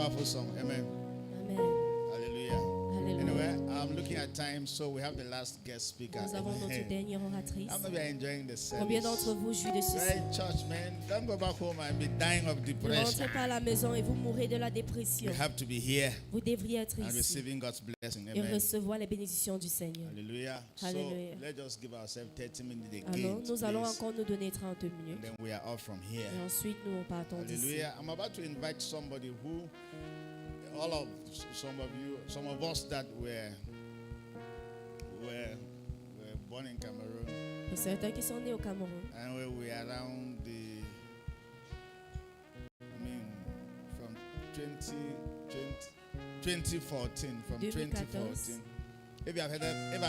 powerful song. Amen. Amen. Hallelujah. Alléluia. Anyway, I'm looking at time, so we have the last guest speaker. Nous avons notre Amen. dernière oratrice. How many are enjoying the Combien service? d'entre vous jouissent de ceci? Right, church, man. Don't go back home and be dying of Ne depression. rentrez pas à la maison et vous mourrez de la dépression. We have to be here Vous devriez être and ici receiving God's blessing. et Amen. recevoir les bénédictions du Seigneur. Hallelujah. Hallelujah. So let's just give ourselves 30 minutes Alors, again. nous allons please. encore nous donner 30 And minutes. then we are off from here. Et ensuite, nous partons d'ici. Hallelujah. I'm about to invite somebody who, some of us that were born in Cameroon, Pour certains qui sont nés au Cameroun, and we were around from 2014, from 2014. If I've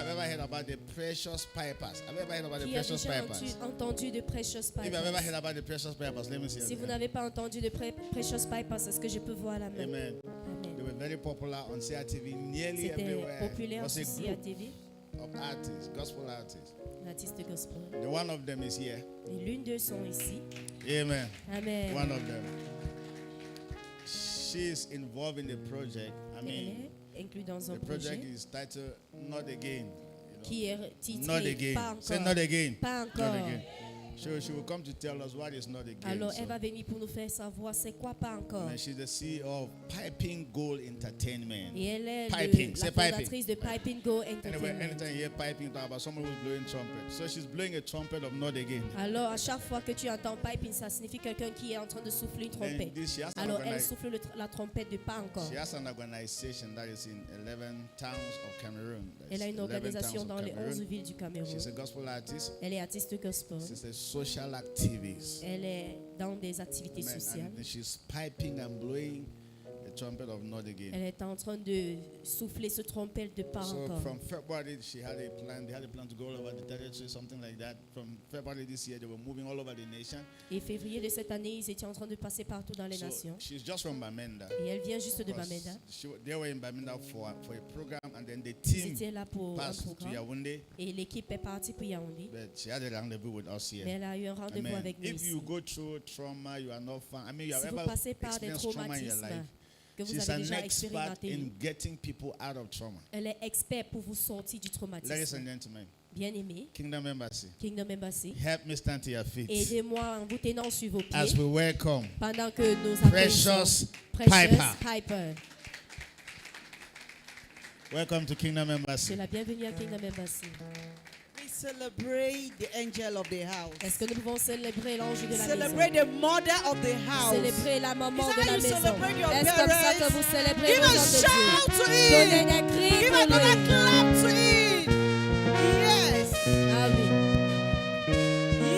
ever heard about the Precious Pipers. Have you ever heard about the qui a Precious déjà Pipers? entendu de Precious If I've ever Pipers? heard about the Precious Pipers, let me see. Si vous n'avez pas entendu de Precious Pipers, est-ce que je peux voir la main? Amen. They Amen. were very popular on CRTV, nearly C'était everywhere. populaire It was a sur group CATV, of artists, gospel artists. l'artiste gospel. The one of them is here. Et l'une d'eux sont ici. Amen. Amen. One of them. She is involved in the project. I Elle mean, est inclue dans un the project projet is titled Not Again. You know? qui est Not titré again. Pas Say encore. not again. Pas Not encore. again. She will come to tell us what is not again. Alors, So, elle va venir pour nous faire savoir c'est quoi pas encore. and she's the CEO of Piping Gold Entertainment. Et elle est Piping, la say piping. fondatrice de Piping Go Anyway, Entertainment. anytime you hear piping, talk about someone who's blowing trumpet. So she's blowing a trumpet of not again. Alors, à chaque fois que tu entends piping, ça signifie quelqu'un qui est en train de souffler une And trompette. this, she has an Alors, elle organi- souffle la trompette de pas encore. She has an organization that is in 11 towns of Cameroon. Elle a une 11 organisation towns dans of les 11 Cameroon. villes du Cameroun. She's a gospel artist. Elle est artiste gospel. She's a social activist. Elle est dans des activités Amen. sociales. And she's piping and blowing the trumpet of not again. Elle est en train de souffler ce trompette de pas So encore. from February, she had a plan. They had a plan to go all over the territory, something like that. From February this year, they were moving all over the nation. Et février de cette année, ils étaient en train de passer partout dans les So nations. she's just from Bamenda. Et elle vient juste de Because Bamenda. They were in Bamenda for a program, and then the Ils team étaient là pour un passed to programme. Yaoundé. Et l'équipe est partie pour Yaoundé. But she had a rendezvous with us Mais here. elle a eu un rendez-vous Amen. avec nous If ici. you go through trauma, you are not fun. I mean, you have Si vous ever passez par des experienced trauma in your traumatismes life. que vous She's avez an déjà expert expérimenté, in getting people out of trauma. elle est experte pour vous sortir du Ladies traumatisme. and gentlemen, Bien aimé, Kingdom Embassy, Kingdom Embassy, help me stand to your feet aidez-moi en vous tenant sur vos as pieds we welcome pendant que nous accueillons Precious Precious Piper. Piper. Welcome to Kingdom C'est Embassy. la bienvenue à Kingdom Embassy. We celebrate the angel of the house. Est-ce que nous pouvons célébrer l'ange de la maison? Celebrate the mother of the house. Célébrer la maman Is de that la how you maison. celebrate your Est-ce comme ça parents? que vous célébrez Give vos a hommes de shout to Dieu? Donnez him. des cris Give pour another lui. clap to him. Yes. Ah oui.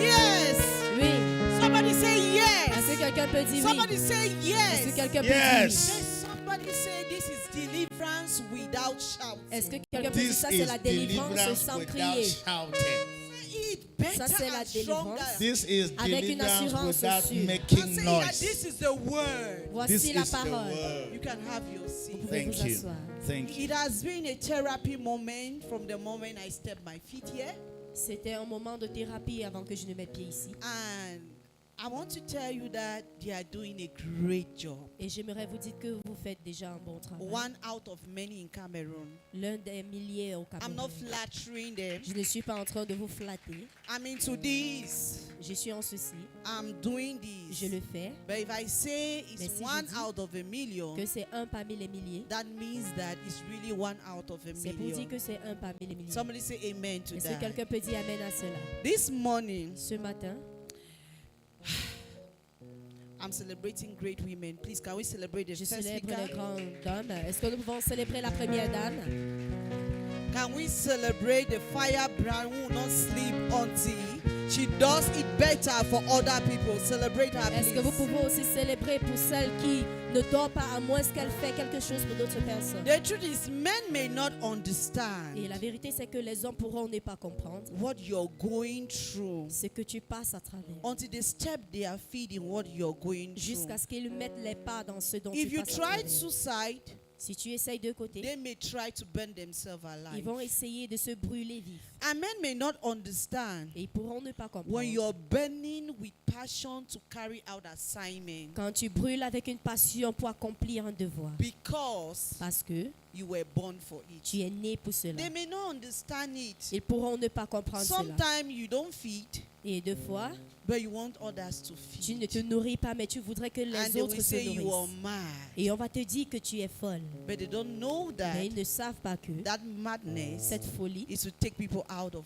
Yes. Oui. Somebody say Est-ce que yes. quelqu'un peut dire oui? Somebody say Est-ce que yes. quelqu'un peut Yes. dire oui? Somebody say this is deliverance without shouting. Est-ce que quelqu'un peut dire This ça c'est is la délivrance deliverance sans without crier? shouting. It better Ça, c'est la and stronger. délivrance. This is Avec une deliverance assurance without sûre. making Say that noise. this is the word. This Voici la is the parole. word. You can have your seat. Vous pouvez Thank vous you. asseoir. Thank you. It has been a therapy moment from the moment I stepped my feet here. C'était un moment de thérapie avant que je ne mette pied ici. And I want to tell you that they are doing a great job. Et j'aimerais vous dire que vous faites déjà un bon travail. One out of many in Cameroon. L'un des milliers au I'm Cameroun. not flattering them. Je ne suis pas en train de vous flatter. I'm into this. Je suis en ceci. I'm doing this. Je le fais. But if I say Mais it's si je one dis out of a million, Que c'est un parmi les milliers. that means that it's really one out of a C'est pour dire million. que c'est un parmi les milliers. Somebody say amen to Est-ce que that. quelqu'un peut dire amen à cela? This morning, Ce matin, I'm celebrating great women. Please, can we celebrate the je first célèbre les speaker? grandes dames. Est-ce que nous pouvons célébrer la première dame? Can we celebrate the firebrand who will not sleep until she does it better for other people? Celebrate her, Est-ce que vous please. pouvez aussi célébrer pour celle qui ne dort pas à moins qu'elle fait quelque chose pour d'autres personnes? The truth is, men may not understand Et la vérité, c'est que les hommes pourront ne pas comprendre what you're going through ce que tu passes à travers. until they step their feet in what you're going through. Jusqu'à ce qu'ils mettent les pas dans ce dont If tu you passes à tried travers. suicide, Si tu essayes de côté, they may try to burn themselves ils alive. vont essayer de se brûler vifs. And men may not understand Et ils pourront ne pas when comprendre. you're burning with passion to carry out assignment Quand tu brûles avec une passion pour accomplir un devoir. because Parce que you were born for it. tu es né pour cela. They may not understand it. Ils pourront ne pas comprendre cela. Sometimes you don't feed, Et deux fois, but you want others to tu ne feed. te nourris pas, mais tu voudrais que And les they autres will se say you are nourrissent. mad. Et on va te dire que tu es folle. But they don't know that Mais ils ne savent pas que that madness cette folie, is to take people out of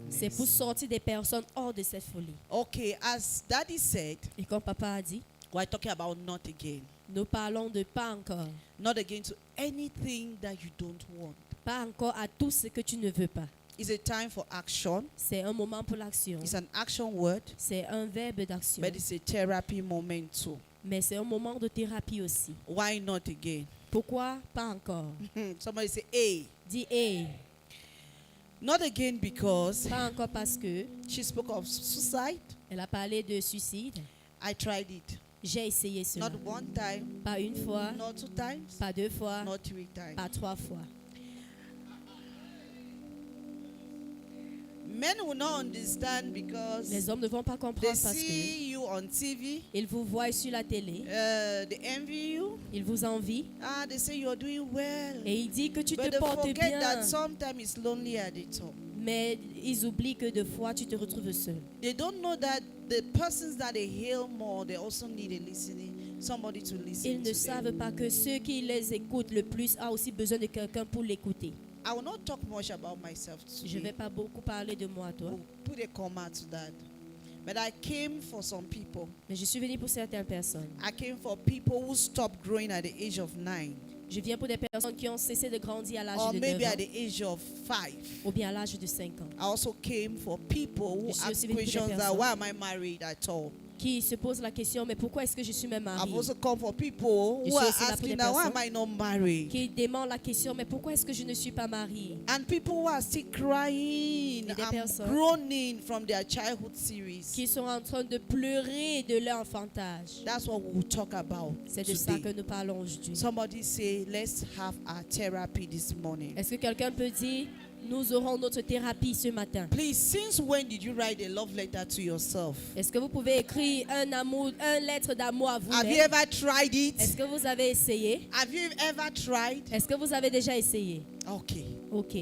c'est pour madness. sortir des personnes hors de cette folie. Okay, as Daddy said, Et comme papa a dit, we're talking about not again. nous parlons de pas encore. Not again to anything that you don't want. Pas encore à tout ce que tu ne veux pas. It's a time for action. C'est un moment pour l'action. It's an action word, C'est un verbe d'action. but it's a therapy moment too. Mais c'est un moment de thérapie aussi. Why not again? Pourquoi pas encore? Somebody say, hey. Dis hey. Not again because Pas encore parce que she spoke of suicide. elle a parlé de suicide. I tried it. J'ai essayé cela. Not one time, Pas une fois, not two times, pas deux fois, not three times. pas trois fois. Men will not understand because Les hommes ne vont pas they comprendre parce que see you on TV, ils vous voient sur la télé, they envy you. ils vous envient They say you're doing well. et ils disent que tu But te they portes forget bien. that sometimes it's lonely at the top. Mais ils oublient que des fois tu te retrouves seul. They don't know that the persons that they hail more, they also need a listening, somebody to listen Ils to ne savent them. pas que ceux qui les écoutent le plus ont aussi besoin de quelqu'un pour l'écouter. I will not talk much about myself Je ne vais today. pas beaucoup parler de moi, toi. We'll put a comma to that. But I came for some people. Mais je suis venue pour certaines personnes. I came for people who stopped growing at the age of 9. Je viens pour des personnes qui ont cessé de grandir à l'âge Or de 9 maybe at ans the age of 5. ou bien à l'âge de 5 ans. I also came for people who Je suis ask aussi venue pour des questions that personnes. why am I married at all? Qui se posent la question, mais pourquoi est-ce que je suis même I've mariée? also come for people Je who suis are aussi là pour des asking now why am personnes I not married? Qui demandent la question, mais pourquoi est-ce que je ne suis pas mariée? And people who are still crying Et des and personnes groaning from their childhood series. Qui sont en train de pleurer de leur enfantage. That's what we'll talk about C'est de ça que today. nous parlons aujourd'hui. Somebody say, let's have our therapy this morning. Est-ce que quelqu'un peut dire, nous aurons notre thérapie ce matin? Please, since when did you write a love letter to yourself? Est-ce que vous pouvez écrire un lettre d'amour à Have you vous-même? ever tried Est-ce it? que vous avez essayé? Have you ever tried? Est-ce que vous avez déjà essayé? Okay. Ok.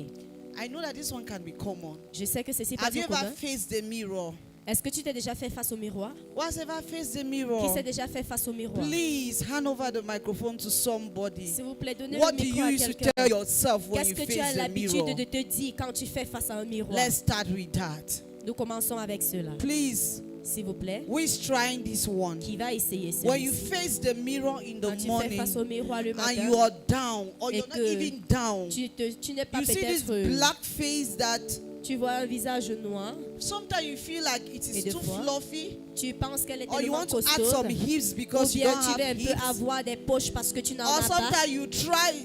I know that this one can be common. Je sais que ceci pas Have you trop ever commun. faced the mirror? Est-ce que tu t'es déjà fait face au miroir? Who has ever faced the Qui mirror? s'est déjà fait face au miroir? Please hand over the microphone to somebody. S'il vous plaît, donnez What le do micro you à used to quelqu'un. tell yourself when Qu'est-ce you que tu as face the l'habitude mirror? de te dire quand tu fais face à un miroir? Let's start with that. Nous commençons avec cela. Please, S'il vous plaît. who is trying this one? Qui va essayer When you celui-ci? face the mirror in Quand the tu fais morning face au miroir le and you matin, are down or et you're not que even down, tu n'es pas you see this peut-être... black face that Tu vois un visage noir, sometimes you feel like it Et is des too fois, fluffy, tu penses qu'elle est or you tellement want to add costaud, some hips ou because you bien don't tu veux un have peu hips. avoir des poches parce que tu n'en Or as pas, sometimes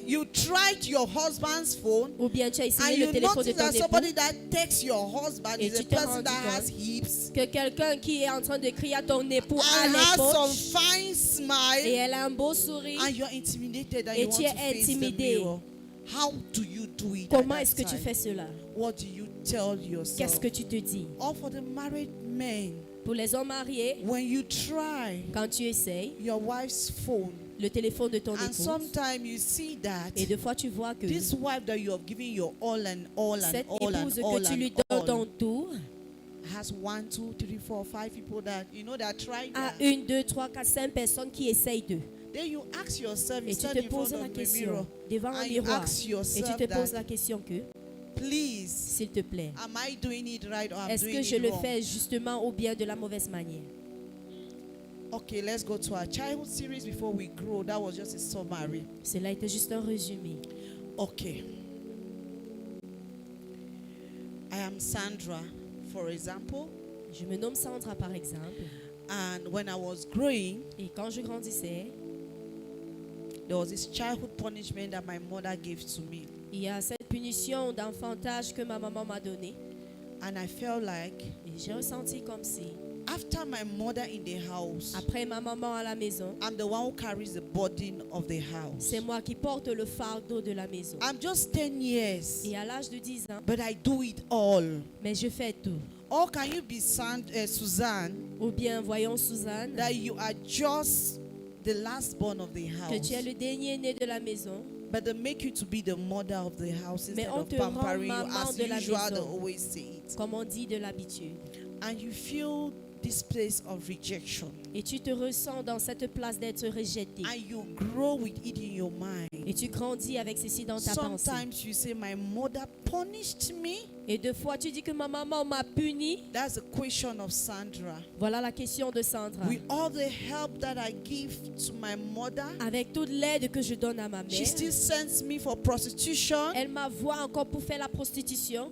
you tried your husband's phone ou bien tu as and essayé you le téléphone de notice ton that époux, somebody that texts your husband Et is a tu t'es person rendu that has compte hips que quelqu'un qui est en train de crier à ton époux a and les has some poches fine et smile elle a un beau sourire. and you're intimidated and Et you want tu to es face the intimidé. mirror. How do you do it? Comment at est-ce que that tu time? fais cela? What do you tell yourself? Qu'est-ce que tu te dis? Or for the married men, Pour les hommes mariés, when you try quand tu essayes your wife's phone le téléphone de ton and épouse, sometimes you see that et des fois tu vois que this wife that you have given your all and all and cette all and épouse all que tu lui and donnes all ton tour has 1, 2, 3, 4, 5 people that you know that tried a that. 1, 2, 3, 4, 5 personnes qui essayent d'eux. Then you ask yourself, you Et tu stand te in front poses la of the question mirror devant un and you miroir. ask Et tu yourself te poses that, la question que, please, s'il te plaît, am I doing it right or I'm est-ce doing que je it le wrong? fais justement ou bien de la mauvaise manière? Okay, let's go to our childhood series before we grow. That was just a summary. Cela était juste un résumé. Okay. I am Sandra, for example, Je me nomme Sandra par exemple. and when I was growing, Et quand je grandissais, there was this childhood punishment that my mother gave to me. il y a cette punition d'enfantage que ma maman m'a donnée. And I felt like Et j'ai ressenti comme si After my mother in the house, Après ma maman à la maison, I'm the one who carries the burden of the house. c'est moi qui porte le fardeau de la maison. I'm just 10 years, Et à l'âge de 10 ans, but I do it all. mais je fais tout. Or can you be Suzanne, Ou bien, voyons Suzanne, that you are just the last born of the que tu es house, le dernier né de la maison, but they make you to be the mother of the house Mais instead on of te rend pampering you maman as de la usual they maison. always say it. comme on dit de l'habitude. And you feel this place of rejection, Et tu te ressens dans cette place d'être rejeté. and you grow with it in your mind. Et tu grandis avec ceci dans ta pensée. Sometimes you say, my mother punished me. Et deux fois, tu dis que ma maman m'a puni. That's the question of Sandra. Voilà la question de Sandra. With all the help that I give to my mother, Avec toute l'aide que je donne à ma she mère, still sends me for prostitution. elle m'envoie encore pour faire la prostitution.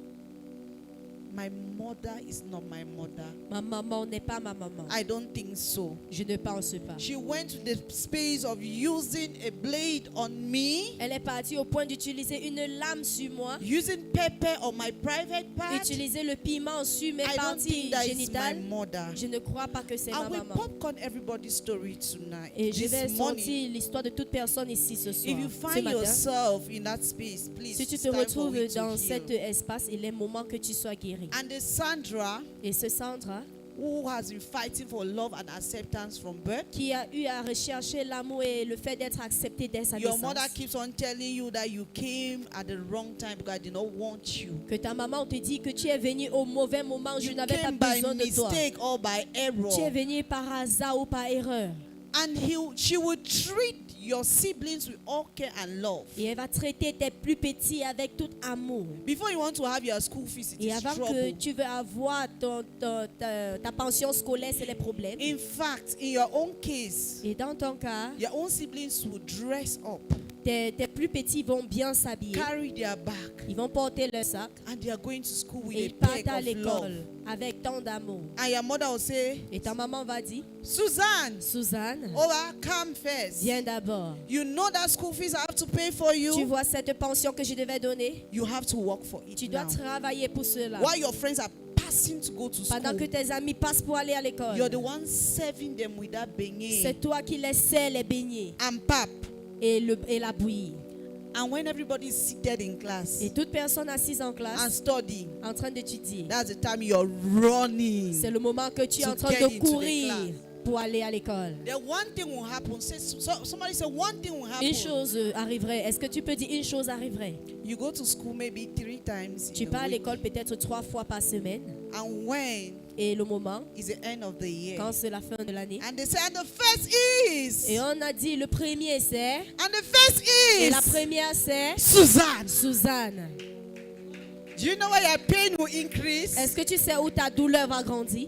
My mother is not my mother. Ma maman n'est pas ma maman. I don't think so. Je ne pense pas. She went to the space of using a blade on me, Elle est partie au point d'utiliser une lame sur moi, using pepper on my private part. utiliser le piment sur mes I don't parties think that is my génitales. mother. Je ne crois pas que c'est ma I will maman. popcorn everybody's story tonight. Et je vais This morning. sortir l'histoire de toute personne ici ce soir. If you Ce find matin, yourself in that space, please. si tu it's te time for retrouves we to dans heal. cet espace, il est moment que tu sois guéri. And the Sandra, Et ce Sandra, who has been fighting for love and acceptance from birth, qui a eu à rechercher l'amour et le fait d'être accepté dès sa your naissance, mother keeps on telling you that you came at the wrong time because I did not want you. que ta maman te dit que tu es venu au mauvais moment, je You n'avais pas came by besoin de toi. mistake or by error. Tu es venu par hasard ou par erreur. And she would treat your siblings with all care and love. Et elle va traiter tes plus petits avec tout amour. Before you want to have your school fees, it Et is avant que trouble. tu veux avoir ta pension scolaire, c'est les problèmes. In fact, in your own case, Et dans ton cas, your own siblings will dress up, tes plus petits vont bien s'habiller. carry their bag, Ils vont porter leur sac and they are going to school with et a ils partent bag à of love. l'école avec tant d'amour. And your mother will say, Et ta maman va dire, Suzanne, Suzanne, come first. viens d'abord. You know that school fees I have to pay for Tu you. vois cette pension que je devais donner? You have to work for it Tu dois now. travailler pour cela. While your friends are passing to go to Pendant que school, tes amis passent pour aller à l'école, you're the one serving them with that beignet c'est toi qui les sers les beignets and pap. et la bouillie. And when everybody is seated in class Et toute personne assise en and classe, studying, en train d'étudier, that's the time you're running. c'est le moment que tu es To en train get de into the courir class. pour aller à l'école. Then one thing will happen. Somebody say one thing will Une happen. chose arriverait. Est-ce que tu peux dire une chose arriverait? You go to school maybe 3 times Tu in pars a à week. l'école peut-être 3 fois par semaine. And when Et le moment, is the end of the year? quand c'est la fin de l'année. And they say, and the first is. Et on a dit le premier c'est. And the first Et is. la première c'est Suzanne. Suzanne. Do you know why your pain will increase? Est-ce que tu sais où ta douleur va grandir?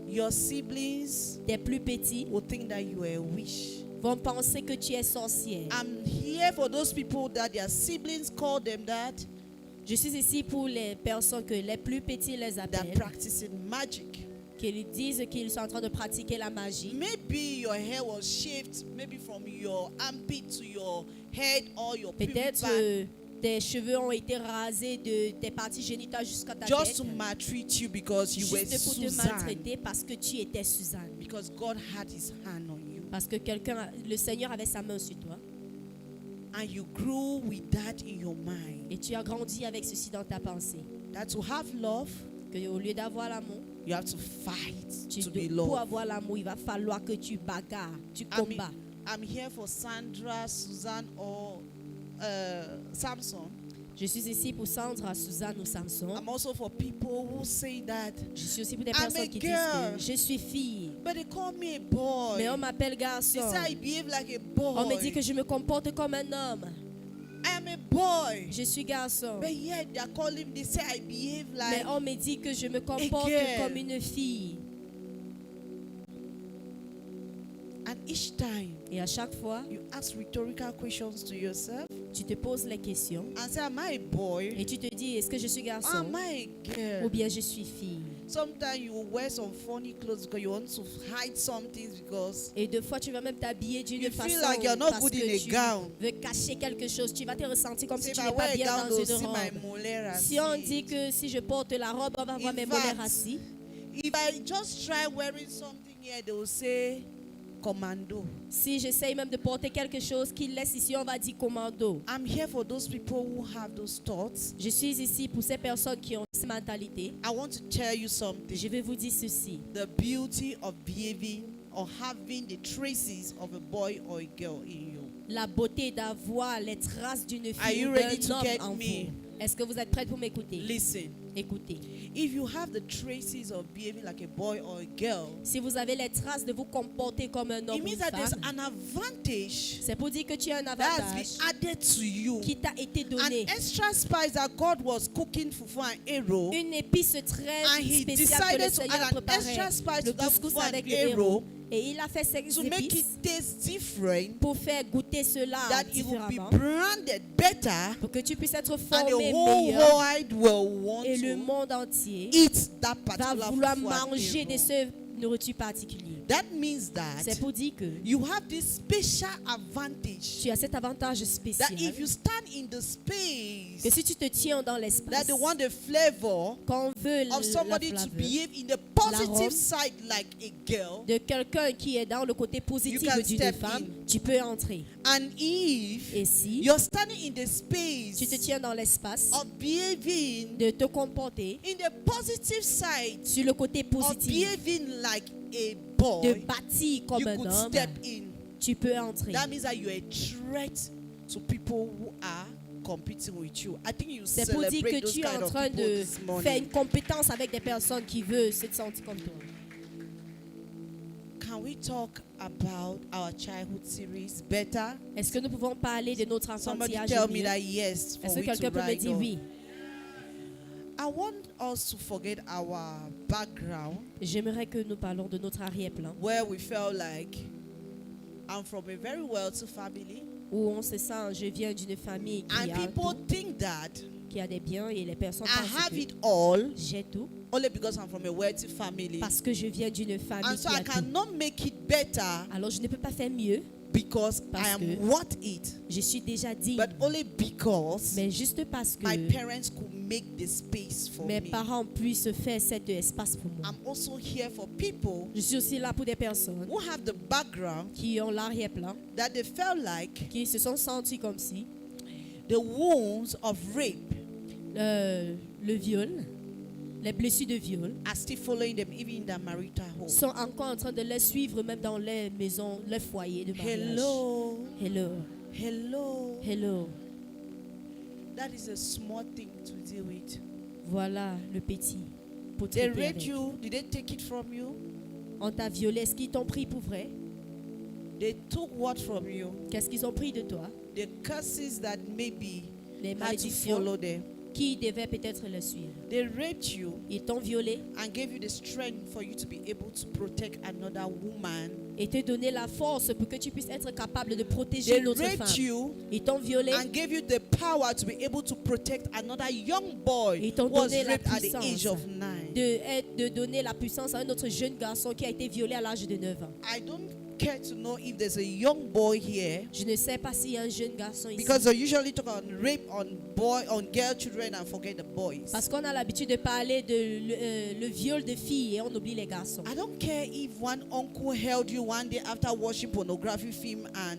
Your siblings Tes plus petits will think that you are a witch. vont penser que tu es sorcière. I'm here for those people that their siblings call them that. Je suis ici pour les personnes que les plus petits les They're appellent, practicing magic. qu'ils disent qu'ils sont en train de pratiquer la magie. Maybe your hair was shaved, maybe from your armpit to your head or your pubic Peut-être band, tes cheveux ont été rasés de tes parties génitales jusqu'à ta just tête. to maltreat you because you were Juste pour te Suzanne. maltraiter parce que tu étais Suzanne. Because God had His hand on you, Parce que le Seigneur avait sa main sur toi. and you grew with that in your mind. Et tu as grandi avec ceci dans ta pensée. That to have love, Que au lieu d'avoir l'amour, you have to fight to be pour loved. avoir l'amour, il va falloir que tu bagarres, tu I combats. I'm here for Sandra, Suzanne, or Samson. Je suis ici pour Sandra, Suzanne ou Samson. I'm also for people who say that, Je suis aussi pour des I'm a personnes qui disent girl. que je suis fille. but they call me a boy. Mais on m'appelle They garçon. say I behave like a boy. On me dit que je me comporte comme un homme. I am a boy. Je suis garçon. But yet they are calling, they say I behave Mais like. on me dit que je me comporte girl. comme une fille. And each time Et à chaque fois, you ask rhetorical questions to yourself tu te poses les questions and say, am I a boy? et tu te dis, est-ce que je suis Or garçon am I a ou girl? bien je suis fille? Sometimes you will wear some funny clothes because you want to hide some things because Et deux fois, tu vas même t'habiller d'une you feel façon like you're not parce good in que a tu gown. veux cacher quelque chose. Tu vas te ressentir comme Say, si if tu I n'es pas wear a bien gown, dans they'll une see my robe. molar and Si on see dit it. que si je porte la robe, on va voir In mes fact, molaires assis. If I just try wearing something here, they will say commando. Si j'essaye même de porter quelque chose qu'il laisse ici, on va dire commando. I'm here for those people who have those thoughts. Je suis ici pour ces personnes qui ont cette mentalité. I want to tell you something. Je vais vous dire ceci. The beauty of behaving or having the traces of a boy or a girl in you. La beauté d'avoir les traces d'une Are fille you ou ready d'un to homme get en me? vous. Est-ce que vous êtes prêts pour m'écouter? Listen, Écoutez. if you have the traces of behaving like a boy or a girl, Si vous avez les traces de vous comporter comme un homme it ou means une that there's femme, an advantage c'est pour dire que tu as un that has avantage been added to you. qui t'a été An donné. extra spice that God was cooking fufu and arrow, Une épice très and He spéciale que le decided to Seigneur add an préparait. extra spice Le to that couscous fufu and avec le héros. arrow Et il a fait ces to make épices it taste different, pour faire goûter cela that it will be différemment. branded better, Pour que tu puisses être and formé the whole meilleur. world will want Et le to monde entier eat that va particular vouloir fufu and manger arrow. de ce nourriture particulier. That means that C'est pour dire que you have this special advantage tu as cet avantage that spécial if you stand in the que space si tu te tiens dans that l'espace, they want the flavor qu'on veut of la somebody to flaveur behave in the positive l'arôme side like a girl, de quelqu'un qui est dans le côté You positif can d'une step femme, in. tu peux entrer. and if Et si you're standing in the tu te space tiens dans l'espace of behaving de te comporter in the positive side sur le côté of positif, behaving like a de boy, bâtir comme you un could homme, step in. tu peux entrer. That means that you're a threat to people who are competing with you. I think you C'est pour dire celebrate que those tu es kind en of train people de this faire morning. une compétence avec des personnes qui veulent se sentir comme toi. Can we talk about our childhood series better? Est-ce que nous pouvons parler de notre Somebody enfantillage tell me mieux? that yes for Est-ce que we to quelqu'un peut me write dire on. oui? I want us to forget our background J'aimerais que nous parlons de notre arrière-plan, where we felt like I'm from a very wealthy family où on se sent, je viens d'une famille and people think that qui a des biens et les personnes I pensent have que it all j'ai tout only because I'm from a wealthy family. parce que je viens d'une famille And so qui I a tout. cannot make it better Alors je ne peux pas faire mieux because Parce I am que- worth it, je suis déjà digne, but only because mais juste parce que my parents could make the space for mes me. parents puissent faire cet espace pour moi. I'm also here for people Je suis aussi là pour des personnes who have the background qui ont l'arrière-plan, that they felt like qui se sont sentis comme si the wounds of rape le viol, les blessures de viol are still following them even in their marital home. sont encore en train de les suivre même dans les maisons, les foyers de mariage. Hello, Hello, hello. hello. That is a small thing to deal with. Voilà le petit. Pour They traiter raped avec. you. Did they take it from you? On t'a violé. Est-ce qu'ils t'ont pris pour vrai? They took what from you? Qu'est-ce qu'ils ont pris de toi? The curses that maybe Les had to malédictions follow them. qui devaient peut-être le suivre. They raped you Ils t'ont violé and gave you the strength for you to be able to protect another woman. et te donné la force pour que tu puisses être capable de protéger They une autre raped femme. you Ils t'ont violé and gave you the power to be able to protect another young boy Ils who t'ont was donné la raped at the puissance age of 9. de donner la puissance à un autre jeune garçon qui a été violé à l'âge de 9 ans. I don't care to know if there's a young boy here Je ne sais pas s'il y a un jeune garçon ici. because they usually talk on rape on girl children and forget the boys. Parce qu'on a l'habitude de parler de le viol de filles et on oublie les garçons. I don't care if one uncle held you one day after watching pornography film and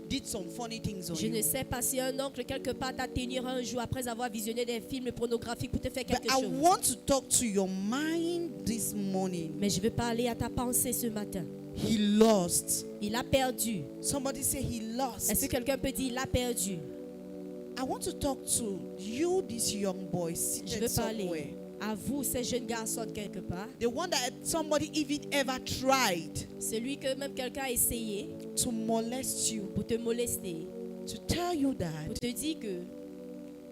did some funny things on Je ne you. sais pas si un oncle quelque part t'a tenu un jour après avoir visionné des films pornographiques pour te faire But quelque I chose. want to talk to your mind this morning. Mais je veux parler à ta pensée ce matin. He lost. Il a perdu. Somebody say he lost. Est-ce que quelqu'un peut dire il a perdu? I want to talk to you, this young boy Je seated veux parler somewhere. à vous, ces jeunes garçons quelque part. The one that somebody even ever tried Celui que même quelqu'un a essayé to molest you, pour te molester, to tell you pour that te dire que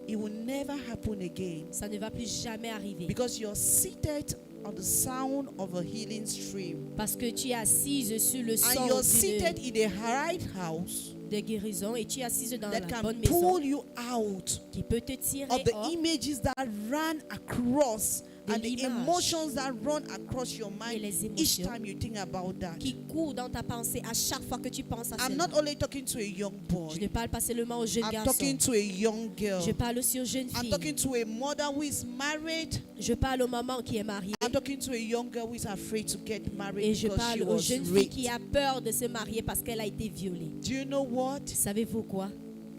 it will never happen again ça ne va plus jamais arriver. because you're seated on the sound of a healing stream Parce que tu es assise sur le and son you're seated in a right house de guérison et tu es assise dans la that can bonne maison pull you out qui peut te tirer of the hors images that ran across de and the l'image emotions that run across your et mind les each émotions time you think about that. qui courent dans ta pensée à chaque fois que tu penses à I'm cela. not only talking to a young Je boy, ne parle pas seulement aux jeunes I'm garçons. talking to a young girl. Je parle aussi aux jeunes I'm filles. talking to a mother who is married. Je parle aux mamans qui est mariée. I'm talking to a young girl who is afraid to get married Et je because she parle aux was jeunes filles raped. qui a peur de se marier parce qu'elle a été violée. Do you know what? Savez-vous quoi?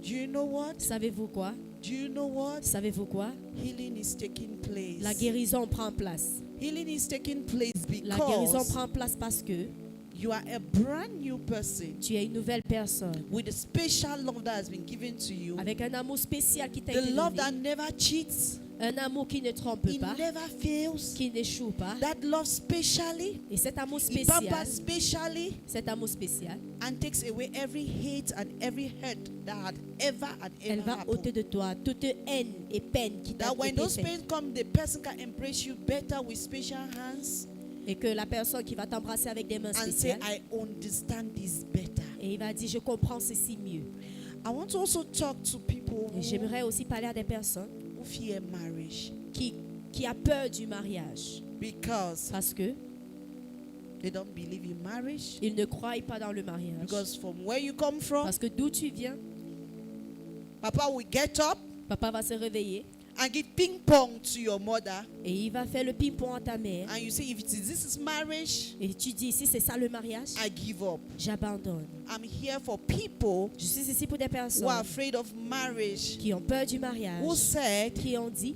Do you know what? Savez-vous quoi? Do you know what? Savez-vous quoi? Healing is taking place. La guérison prend place. Healing is taking place La guérison because prend place parce que you are a brand new person tu es une nouvelle personne with a special love that has been given to you. avec un amour spécial qui t'a The été love donné. that never cheats, Un amour qui ne trompe it pas, never fails. qui n'échoue pas. That love specially, Et cet amour it spécial, pampers specially, cet amour spécial, and takes away every hate and every hurt that had ever elle va ôter happened. de toi toute haine et peine qui t'a That when été those faite. pains come, the person can embrace you better with special hands Et que la personne qui va t'embrasser avec des mains and say, spéciales, I understand this better. et il va dire, je comprends ceci mieux. I want to also talk to people Et j'aimerais aussi parler à des personnes who fear marriage qui a peur du mariage because parce que they don't believe in marriage. ils ne croient pas dans le mariage. Because from where you come from, Parce que d'où tu viens, Papa will get up papa va se réveiller and give ping pong to your mother, et il va faire le ping-pong à ta mère. and you say, if this is marriage, Et tu dis, si c'est ça le mariage, I give up. j'abandonne. I'm here for people Je suis ici pour des who are personnes afraid of marriage, qui ont peur du mariage, who said, qui ont dit,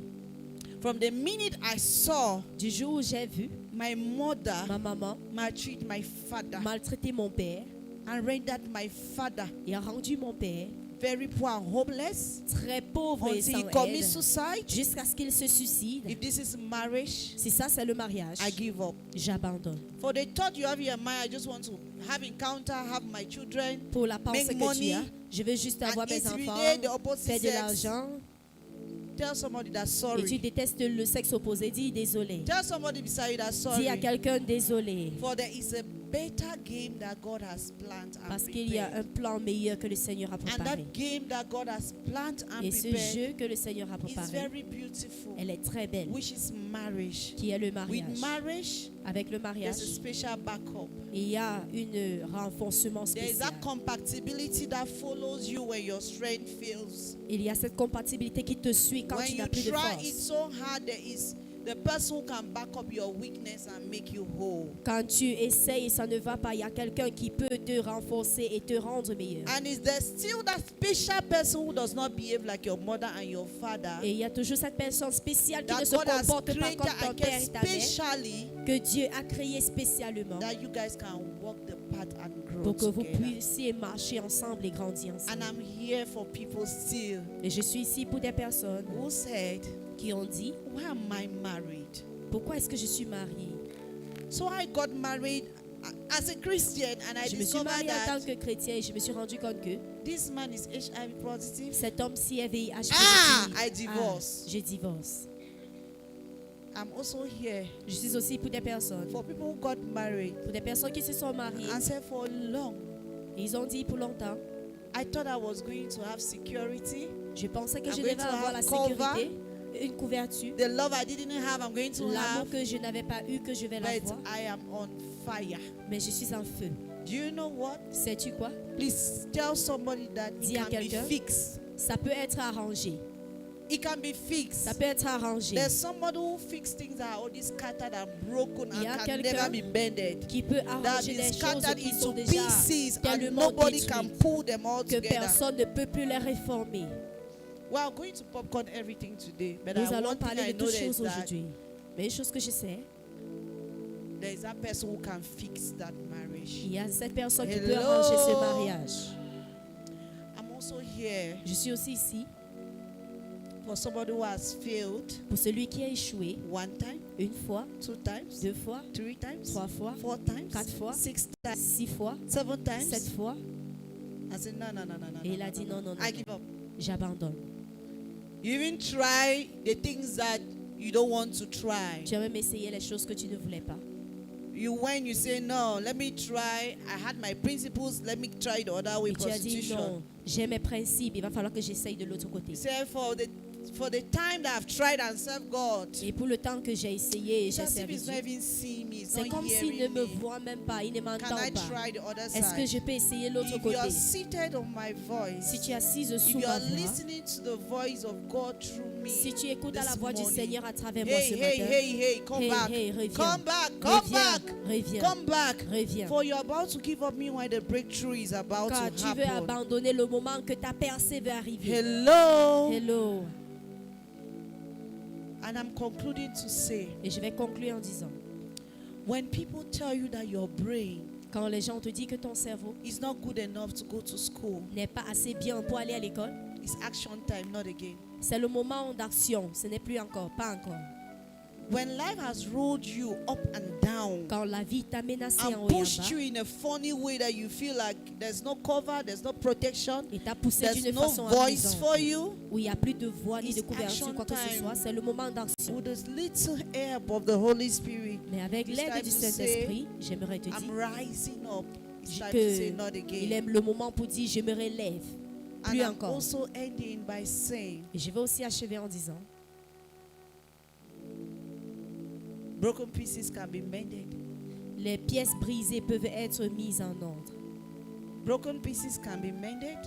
from the minute I saw du jour où j'ai vu my mother ma maman maltreat my father maltraiter mon père and rendered my father et a rendu mon père very poor and hopeless très pauvre et until sans he commits aide, suicide, jusqu'à ce qu'il se suicide. if this is marriage, Si ça c'est le mariage, I give up. j'abandonne. For the thought you have in your mind, I just want to have encounter, have my children, Pour la pensée make que tu money, as, je veux juste avoir and mes intimidate the enfants, opposite faire de sex. l'argent. Tell somebody that's Et tu sorry. détestes le sexe opposé, dis désolé. Tell somebody beside you that's Dis à sorry. quelqu'un désolé. For there is a better game that God has planned and Parce qu'il y a prepared. un plan meilleur que le Seigneur a And préparé. that game that God has planned and Et ce prepared jeu que le Seigneur a is préparé, very beautiful, elle est très belle, which is marriage. qui est le With mariage. marriage, Avec le mariage, there's a special backup. il y a un renforcement There is spécial. that compatibility that follows you when your strength fails. Il y a cette compatibilité qui te suit quand When tu you n'as plus de try it force. so hard, there is the person who can back up your weakness and make you whole. Quand tu essayes et ça ne va pas, il y a quelqu'un qui peut te renforcer et te rendre meilleur. And is there still that special person who does not behave like your mother and your father? Et il y a toujours cette personne spéciale qui ne That se God has comporte pas created comme ton and père kept et ta mère, specially que Dieu a créé spécialement that you guys can walk the path and grow pour que vous together. puissiez marcher ensemble et grandir ensemble. And I'm here for people still Et je suis ici pour des personnes who said, qui ont dit, why am I married? pourquoi est-ce que je suis mariée? So I got married as a Christian and I Je me suis discovered mariée en tant that que chrétien et je me suis rendu compte que this man is HIV positive. cet homme-ci est VIH Ah, positif. I divorce. Je divorce. I'm also here Je suis aussi pour des personnes, for people who got married pour des personnes qui se sont mariées. and said for long, Ils ont dit pour longtemps, I thought I was going to have security. je pensais que I'm je going devais to avoir have la cover. sécurité, une couverture. The love I didn't have, I'm going to L'amour have. que je n'avais pas eu, que je vais But l'avoir. I am on fire. Mais je suis en feu. Do you know what? Sais-tu quoi? Please tell somebody that Dis it à can be quelqu'un. fixed. Ça peut être arrangé. It can be fixed. Ça peut être arrangé. There's somebody who fixes things that are already scattered and broken Il y a and can quelqu'un never be bended. Qui peut That arranger is des choses scattered qui sont into déjà pieces and tellement nobody can détruites pull them all que together. personne ne peut plus les réformer. Well, I'm going to popcorn everything today, but Nous I allons one thing parler I de know toutes is choses that aujourd'hui. Mais une chose que je sais, there is that person who can fix that marriage. il y a cette personne qui peut Hello. arranger ce mariage. I'm also here Je suis aussi ici for somebody who has failed pour celui qui a échoué one time, une fois, 2 times, deux fois, 3 times, 3 fois, 4 times, 4 fois, 6 times, 6 fois, 7 7 times. fois. I said, no, no, no, no, no. Et il no, a no, dit no. non, non, non, I non. give up. J'abandonne. You even try the things that you don't want to try. Tu as même essayé les choses que tu ne voulais pas. When you say, no, let me try, I had my principles, let me try the other way, Et tu as dit prostitution. non, j'ai mes principes, il va falloir que j'essaye de l'autre côté. Say for the For the time that I've tried and served God, Et pour le temps que j'ai essayé et it's j'ai as if servi He's not Dieu, even seeing me. He's c'est not comme s'il ne hearing me me. voit même pas, il ne Can m'entend I pas. try the other Est-ce que side? je peux essayer l'autre If you are côté? seated on my voice, Si tu es assise if sous you ma are voix, listening to the voice of God through me, si tu écoutes à la this voix du morning, Seigneur à travers moi hey, ce hey, matin, hey, hey, come hey, back, hey, reviens. come back, come Reviens, back, reviens, come back. reviens. For you're about to give up meanwhile the breakthrough is about Car to tu veux happen. abandonner le moment que ta percée va arriver. Hello. Hello. And I'm concluding to say, Et je vais conclure en disant, when people tell you that your brain quand les gens te disent que ton cerveau is not good enough to go to school, n'est pas assez bien pour aller à l'école, it's action time, not again. c'est le moment d'action. Ce n'est plus encore, pas encore. When life has rolled you up and down Quand la vie t'a menacé en and haut et en pushed bas, you in a funny way that you feel like there's no cover, there's no protection, et t'a poussé there's d'une no façon voice amusante, for you, où il n'y a plus de voix ni de It's couverture, quoi que ce action soit, time. c'est le moment d'action. with this little help of the Holy Spirit, Mais avec It's l'aide time du to Saint-Esprit, j'aimerais te I'm dire rising up. It's time to say que not il again. aime le moment pour dire je me relève. And Plus I'm encore. also ending by saying, Et je vais aussi achever en disant, broken pieces can be mended. les pièces brisées peuvent être mises en ordre. Broken pieces can be mended,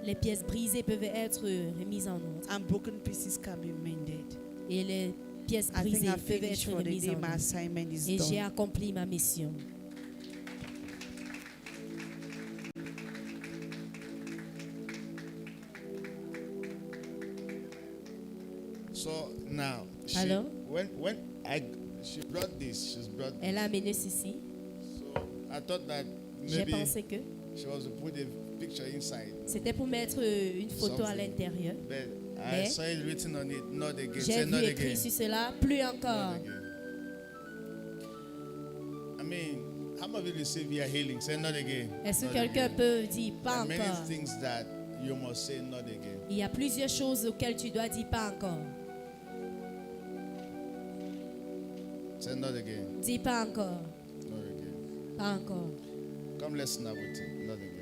Les pièces brisées peuvent être remises en ordre. and broken pieces can be mended. Et les pièces I think brisées I've peuvent finished être for the remises day. en My ordre. assignment is Et j'ai done. accompli ma mission. So now, Alors? she brought this, she's brought Elle a this. amené ceci. So I thought that J'ai maybe pensé que she was to put a picture inside, c'était pour mettre une photo à Something. l'intérieur. but I Mais saw it written on it, not again. J'ai Say vu not écrit again. sur cela, plus Not encore. again. I mean, how many of you receive your healing? Say not again. Est-ce que Not quelqu'un again. peut dire There pas are many encore? things that you must say not again. Il y a plusieurs choses auxquelles tu dois dire pas encore. Say not again. Dis pas encore. Not again. Pas encore. Come, let's snap with it. Not again.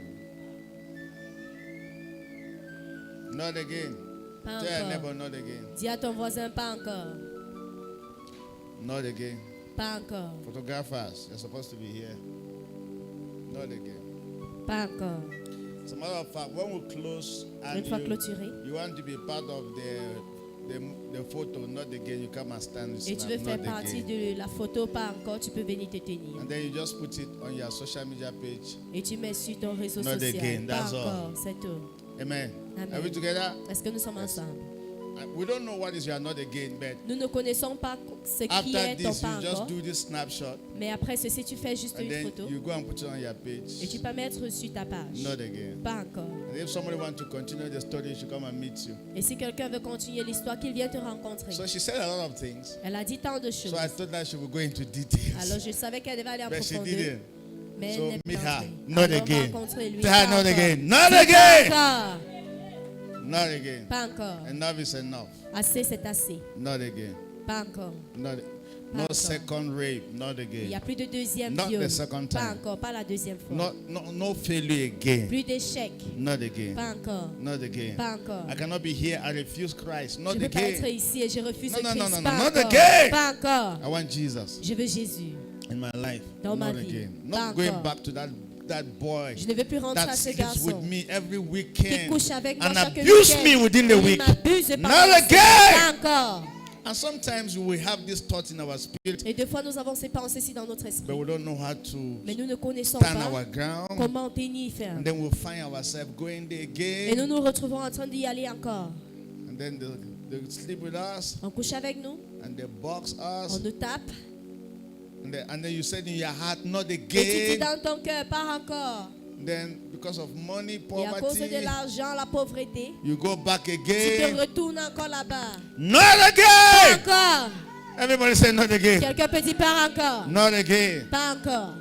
Not again. Pas Tell your neighbor, encore. not again. Dis à ton voisin pas encore. Not again. Pas encore. Photographers, you're supposed to be here. Not again. Pas encore. As a matter of fact, when we close Une and fois clôturé, you want to be part of the photo, not again, you come and stand and et tu veux snap, faire not partie again. de la photo, pas encore, tu peux venir te tenir. And then you just put it on your social media page. Et tu mets sur ton réseau Not social. again, Pas that's all. encore, c'est tout. Amen. Amen. Are we together? Est-ce que nous sommes ensemble? We don't know what is your not again, but Nous ne connaissons pas ce qui after est ton this, pas you just encore. do this snapshot, Mais après ceci, tu fais juste and une then photo you go and put it on your et tu page. peux mettre sur ta page. Not again. Pas encore. And if somebody wants to continue the story, you should come and meet you. Et si quelqu'un veut continuer l'histoire, qu'il vienne te rencontrer. So she said a lot of things. Elle a dit tant de choses. So I thought that she would go into details. Alors je savais qu'elle devait aller en But she profondeur. didn't. Mais So elle n'est meet pas her. entrée. Not Alors again. rencontrez-lui. Tell her Pas not encore. again. Not Dis again. pas encore. Not again. Pas encore. Enough is enough. Assez, c'est assez. Not again. Pas encore. Not, Pas no encore. second rape. Not Il n'y a again. plus de deuxième Not viol. the second Pas time. encore, pas la deuxième fois. No failure again. Plus d'échecs. Not again. Pas encore. Not again. Pas encore. I cannot be here. I refuse Christ. Je Not ne veux pas être again. ici et je refuse No, le no, no, Christ. no, Pas no, not encore. again. Pas encore. I want Jesus Je veux Jésus. in my life. Dans ma Not vie. again. Pas Not going encore. back to that boy Je ne veux plus rentrer that à ce sleeps garçon with me every qui weekend couche avec moi and chaque abuse week-end. me within the Et il week. m'abuse Not pendant la again. semaine. Pas encore. And sometimes we have this thought in our spirit, Et des fois, nous avons ces pensées-ci dans notre but esprit. we don't know how to Mais nous ne connaissons stand pas our ground. comment tenir ferme. And then we'll find ourselves going there Et nous again. nous retrouvons en train d'y aller encore. And then they sleep with us On couche avec nous, and they box on us. nous tape. And then you said in your heart, not Et tu dis again. dans ton cœur, pas encore. Then because of money, Et à cause poverty, de l'argent, la pauvreté, you go back tu te again. retournes encore là-bas. Not Pas again. encore. Everybody say not again. Quelqu'un peut dire pas encore. Not again. Pas encore.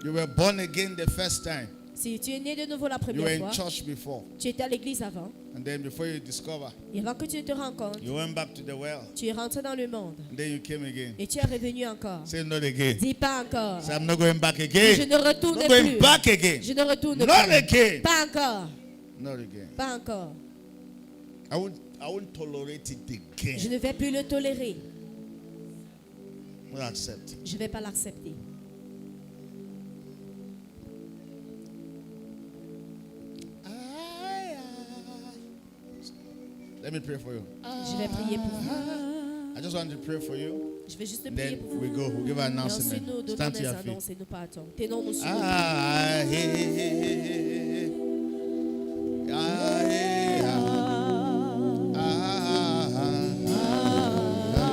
You were born again the first time. Si tu es né de nouveau la You were première in fois, church before. tu étais à l'église avant. And then before you discover, Et avant que tu ne te rends compte, you went back to the well. tu es rentré dans le monde. And then you came again. Et tu es revenu encore. Say not again. Dis pas encore. Say I'm not going back Je again. ne retourne Not going plus. back again. Je ne retourne Not plus. again. Pas encore. Not again. Pas encore. won't tolerate it again. Je ne vais plus le tolérer. I won't accept it. Je ne vais pas l'accepter. Let me pray for you. Je vais prier pour vous. I just want to pray for you. Je vais juste prier Then pour vous. we go. We'll give an Et ensuite, announcement. nous donnons Stand to des your feet. annonces et nous partons. Tenons-nous sur nos pieds. Ah, hey, hey, hey, hey. Ah, hey, ah. Ah, ah, ah, ah.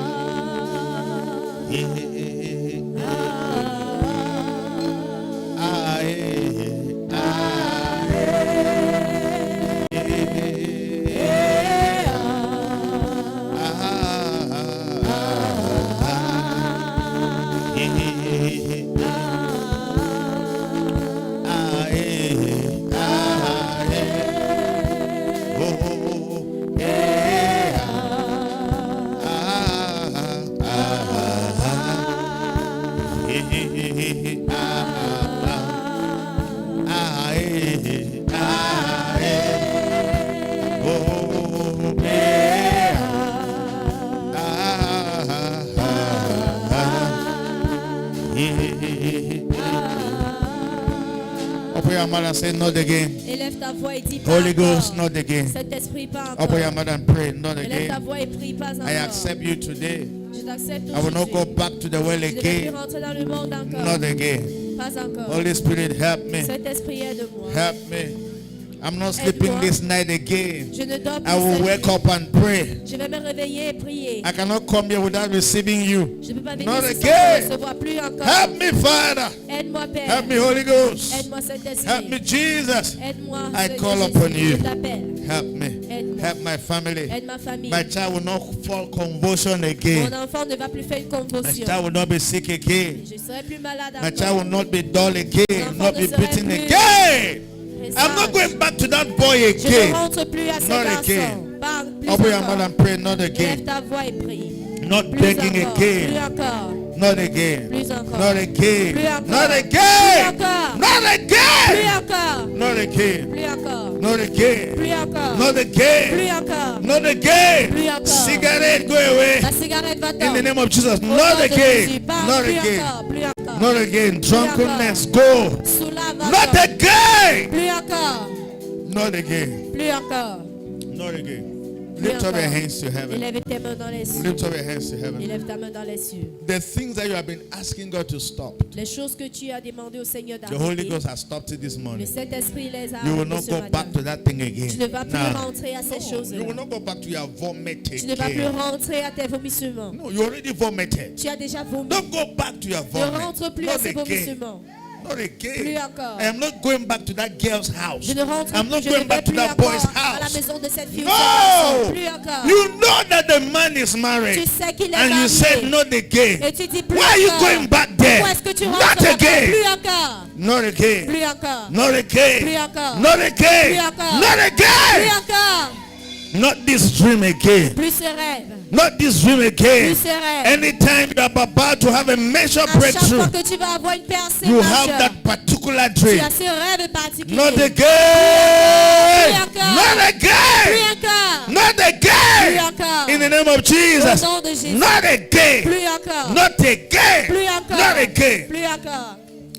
Hey, hey, hey, hey. Ah, hey, hey. Ah, hey, hey. Ah, ah, ah. Hey, hey, hey. Open your mouth and say not again. Élève ta voix et dis pas Holy encore. Ghost, not again. Saint-Esprit, pas encore. Open your mouth and pray, not Élève ta again. voix et prie, pas encore. I accept you today. Je t'accepte I will not go aujourd'hui. back to the well Je ne vais plus again. rentrer dans le monde encore. Not again. Pas encore. Holy Spirit, help me. Saint-Esprit, aide-moi. Help me. I'm not sleeping this night again. Je ne dors plus I will cette wake nuit. up and pray. Je vais me réveiller et prier. I cannot come here without receiving you. Je ne peux pas venir Not ici sans again. te recevoir plus encore. Help me, Father. Aide-moi, Père. Help me, Holy Ghost. Aide-moi, Saint-Esprit. Help me, Jesus. Aide-moi, I Seigneur call Jésus. upon you. Je t'appelle. Help me. Aide-moi. Help my family. Aide ma famille. My child will not fall convulsion Mon again. enfant ne va plus faire une My convulsion. child will not be sick again. Je serai plus malade My child encore. will not be dull again. Not be beaten plus again. I'm not présage. going back to that boy Je ne again. rentre plus à ce Not garçon. again. Pas plus Open your mouth encore. and pray. Not Lève again. ta voix et prie. Not Plus begging encore. Plus again. encore. Not again. Plus encore. Not again. Plus encore. Not Plus again. encore. Not Plus again. encore. Not again. Plus encore. Not again. Plus encore. Not again. Plus encore. Not again. Plus encore. Cigarette, go away. La cigarette va In the tomber. name of Jesus. Au nom Not de Jésus. again. Pas Not plus again. encore. Plus encore. Not again. Drunkenness, go. Soulave Not encore. again. Plus encore. Not again. Plus encore. Not again. Plus Lift up your encore. hands to heaven. Élève tes mains dans les cieux. Lift up your hands to heaven. Élève ta main dans les cieux. The things that you have been asking God to stop, Les choses que tu as demandé au Seigneur the Holy d'arrêter, Ghost has stopped it this le morning. Saint-Esprit les a You will arrêtés not ce go matin. back to that thing Tu ne again. vas plus Nah. rentrer à ces No, choses-là. you will not go back to your vomit Tu ne vas plus again. rentrer à tes vomissements. No, you already vomited. Tu as déjà vomi. Don't go back to your Ne vomit. rentre plus à Not ces again. vomissements. Not Plus again. encore. I am not going back to that girl's house. Je ne rentre I'm not plus, je ne going vais back to plus that encore boy's à la house. maison de cette fille. ou No! ce garçon. Plus encore. You know that the man is married. Tu sais qu'il est And you marié. said not again. Et tu dis plus Why are you encore. going back there? Pourquoi est-ce que tu rentres Not là-bas? again. Plus encore. Not again. Plus encore. Not again. Plus encore. Not again. Plus encore. Not Plus again. encore. Not this dream again. Plus ce rêve. Not this dream again. Plus ce rêve. Anytime you are about to have a major À chaque breakthrough, fois que tu vas avoir une percée you have majeure, that particular tu dream. as ce rêve particulier. Not Plus again. encore. Not again. encore. Not Plus again. encore. In the name of Au Jesus. nom de Jésus. Not again. Plus encore. Not again. Plus encore. Not again. Plus encore.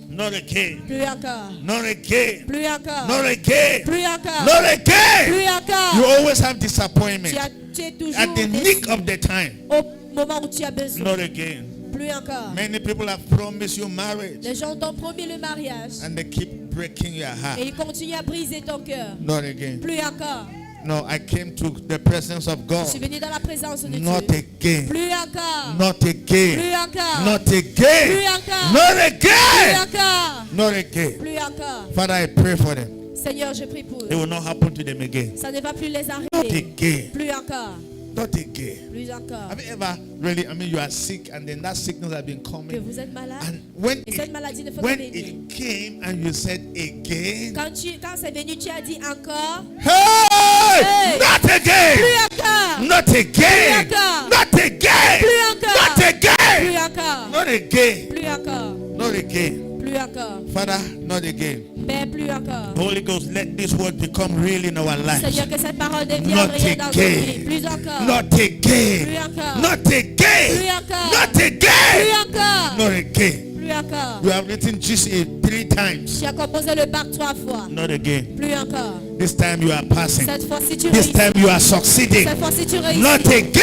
Not again. Plus encore. Not again. Plus encore. Not again. Plus encore. Not again. Plus encore. You always have disappointment Tu es toujours at the déçu nick of the time. au moment où tu as besoin. Not again. Plus encore. Many people have promised you marriage Les gens t'ont promis le mariage and they keep breaking your heart. et ils continuent à briser ton cœur. Not again. Plus encore. No, I came to the presence of Je suis God. venu dans la présence de Not Dieu. again. Plus encore. Not Plus again. encore. Not Plus again. encore. Not Plus again. encore. Not again. Plus encore. Father, I pray for them. Seigneur, je prie pour It eux. will not happen to them again. Ça ne va plus les Not arriver. again. Plus encore. Not again. Plus encore. Have you ever really, you are sick and then that sickness has been Que coming. vous êtes malade. And when Et cette maladie ne faut when pas venir. it came and you said again, Quand c'est venu, tu as dit encore. hey, Hey! not Plus again, encore. not again, Plus encore. not again, Plus encore. not again, Plus encore. not Not again. Plus encore. Not again. Plus encore. Father, not again. Père, plus encore. Holy Ghost, let this word become real in our lives. Seigneur, que cette parole devienne Not réelle dans nos again. vies. Plus encore. Not again. Plus encore. Not again. Plus encore. Not Plus again. encore. Not again. Plus encore. You have written GCA 3 times. Tu as composé le bac 3 fois. Not again. Plus encore. This time you are passing. Cette fois-ci tu This réussis. time you are succeeding. Cette fois-ci tu réussis. Not Plus again.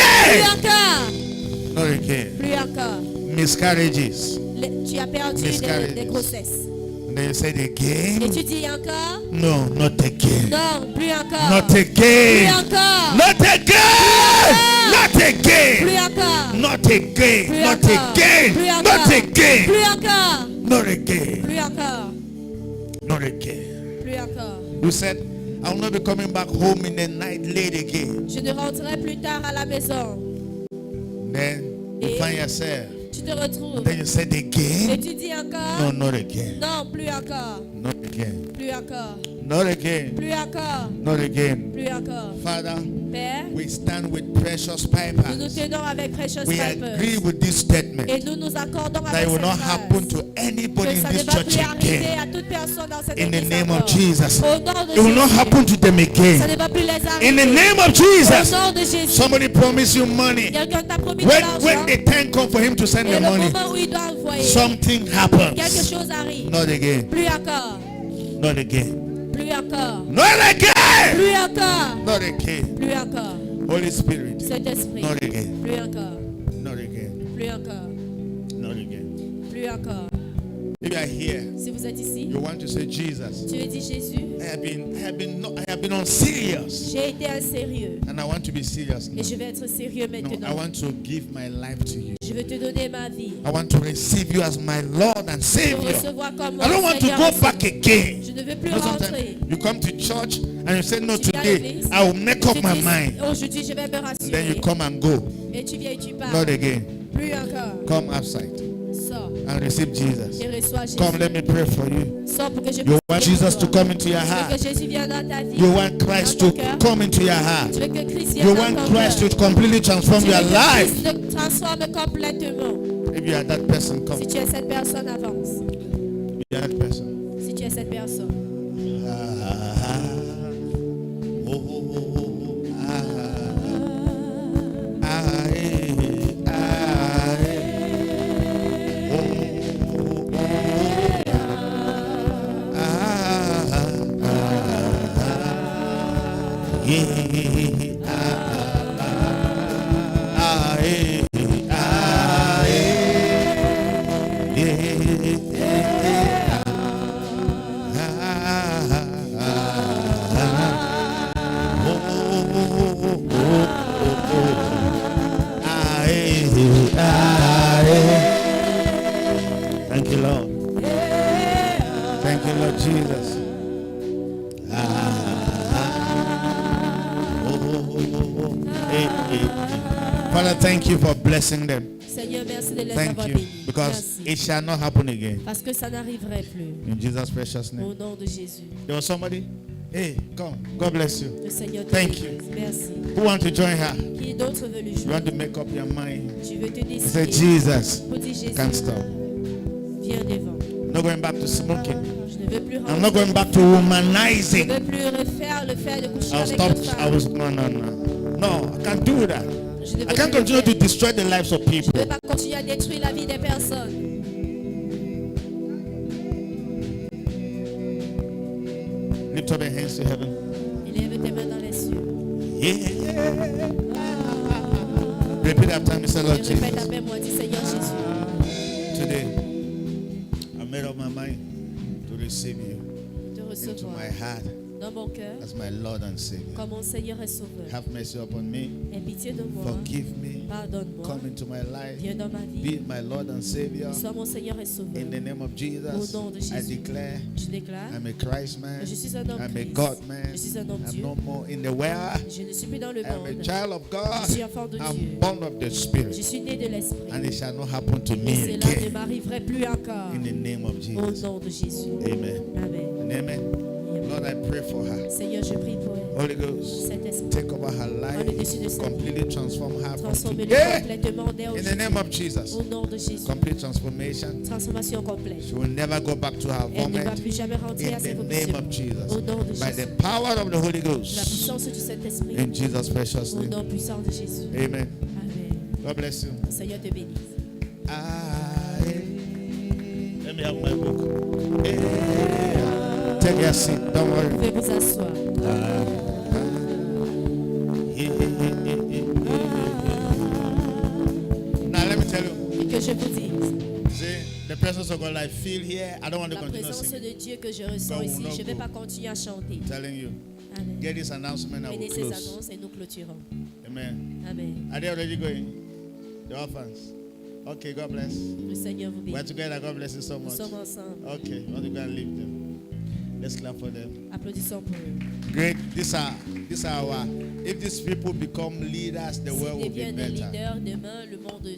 encore. Not again. Plus encore. Miscarriages. Tu as perdu Miscarriages. des grossesses. And then you said Et again. tu dis encore? No, not again. Non, plus encore. Not Plus again. encore. Not again. Not again. Plus encore. Not again. Plus Not encore. again. Plus Not encore. again. Plus encore. Not again. Plus encore. Not again. Plus encore. You said, I will not be coming back home in the night late again. Je ne rentrerai plus tard à la maison. Then you Et- find yourself. Tu te retrouves. Then you said Et again. tu dis No, encore? not again. Non, plus encore. Not again. Plus encore. Not again. Plus encore. Not again. Plus encore. Father, Père, we stand with precious nous nous pipers. tenons avec Precious We Piper. agree with this statement Et nous nous accordons that avec it will cette not phrase. happen to anybody Que in ça this ne va church plus arriver again. à toute personne dans cette In the église name of encore. Jesus. Au nom de It will not Jésus. happen to them Ça again. ne va plus les arriver. In the name of Au Jesus. nom de Jésus. Somebody promise you money. Quelqu'un t'a promis de When l'argent. the time comes for him to send Et the le money, moment où il doit envoyer, something quelque happens. chose arrive. Not again. Plus encore. Not again. Plus encore. Not again. Plus encore. Not again. Plus encore. Holy Spirit. Saint-Esprit. Not again. Plus encore. Not again. Plus encore. Not again. Plus encore. If you are here, Si vous êtes ici, you want to say, Jesus, tu veux dire Jésus, I have been unserious, j'ai été insérieux. and I want to be serious now. Et je vais être sérieux No, I maintenant. want to give my life to you. Je veux te donner ma vie. I want to receive you as my Lord and Te Savior. recevoir comme mon I don't want to Seigneur go et back Sauveur. again. Je ne veux plus You know, rentrer. sometimes you come to church and you say, no, Tu viens à today l'église, I will make up tu my dis, mind. aujourd'hui je vais me And then you rassurer. come and go. Et tu viens et tu pars. Not again. Plus encore. Come outside Sors and receive Jesus. et reçois Jésus. Come, let me pray for you. Sors pour que je You puisse want prier pour Jesus to toi. come into your Tu veux heart. que Jésus vienne dans ta vie. You want Christ dans to ton cœur. come into your heart. Tu veux que Christ vienne You dans want ton Christ cœur. to completely transform Tu veux your que life. Christ te transforme complètement. If you are that person, come. Si tu es cette personne, avance. If you are that person. Si tu es cette personne. Thank you, Lord. Thank you, Lord Jesus. Father, thank you for blessing them. Seigneur, merci de les Thank avoir you. bénis. Because Merci. it shall not happen again. Parce que ça n'arriverait plus. In Jesus' precious Au name. nom de Jésus. There was somebody. Hey, come. God bless you. Le Seigneur te Thank bénisse. Merci. Who want to join her? Qui d'autre veut le You jouer? want to make up your mind. Tu veux te Say, décider. Jesus, Pour dire Jésus, can't stop. viens devant. I'm not going back to smoking. Je ne veux plus I'm not going back to Je womanizing. ne veux plus refaire le fait de coucher I'll avec stop. une I femme. was no. No, I can't do that. Je ne veux I can't plus le continue to faire. destroy the lives of Je ne people. veux pas continuer à détruire la vie des personnes. Lift up your hands to heaven. Élève tes mains dans les cieux. Yeah. Repeat after me, say, Et Lord répète Jesus. après moi, dis Seigneur Jésus, Today, I made up my mind to receive you te into recevoir my heart dans mon cœur as my Lord and Savior. comme mon Seigneur et Sauveur. Have mercy upon me. Aie pitié de moi, Forgive me. pardonne-moi, Come into my life. viens dans ma Be vie, my Lord and Savior. sois mon Seigneur et Sauveur. In the name of Jesus, Au nom de I Jésus. declare Je déclare I'm a Christ man. que je suis un homme I'm a Christ. God man. Je suis un homme I'm Dieu. no more in the world. Je ne suis plus dans le I'm a monde. child of God. Je suis enfant de Dieu. I'm born of the Je Spirit. suis né de l'Esprit. And it shall not happen to Et me cela ne again. m'arriverait plus encore. In the name of Au Jesus. nom de Jésus. Amen. Amen. And amen. Lord, I pray for her. Seigneur, je prie pour elle. Holy Ghost, Saint-Esprit, take over her prends le dessus de life, sa vie. completely transform her from Transforme-le today. complètement dès In the aujourd'hui. name of Jesus, Au nom de Jésus. complete transformation. Transformation complète. She will never go back to her Elle ne va vomit. plus jamais rentrer In à ses the vomissions. name of Jesus, Au nom de by the Jésus. power of the Holy La Ghost, puissance du Saint-Esprit. in Jesus' precious Au name. nom puissant de Jésus. Amen. Amen. God bless you. Le Seigneur te bénisse. Let me have my book. Take your seat. Don't Vous worry. pouvez vous asseoir. Now let me tell you. Et que je vous dise, See, the presence of God I feel here. I don't want to la continue présence singing. de Dieu que je ressens But ici, we'll not je ne vais go. pas continuer à chanter. I'm telling you. Amen. Get this announcement. I Prenez will ces close. annonces et nous clôturons. Amen. Amen. Are they already going? The orphans. Okay. God bless. Le Seigneur vous We're bénisse. together. God bless you so Nous much. sommes ensemble. Okay. I want to go and leave them. Let's clap for them. Applaudissons pour eux. Great. These are our. If these people become leaders, the world S'ils will be deviennent des better. leaders demain, le monde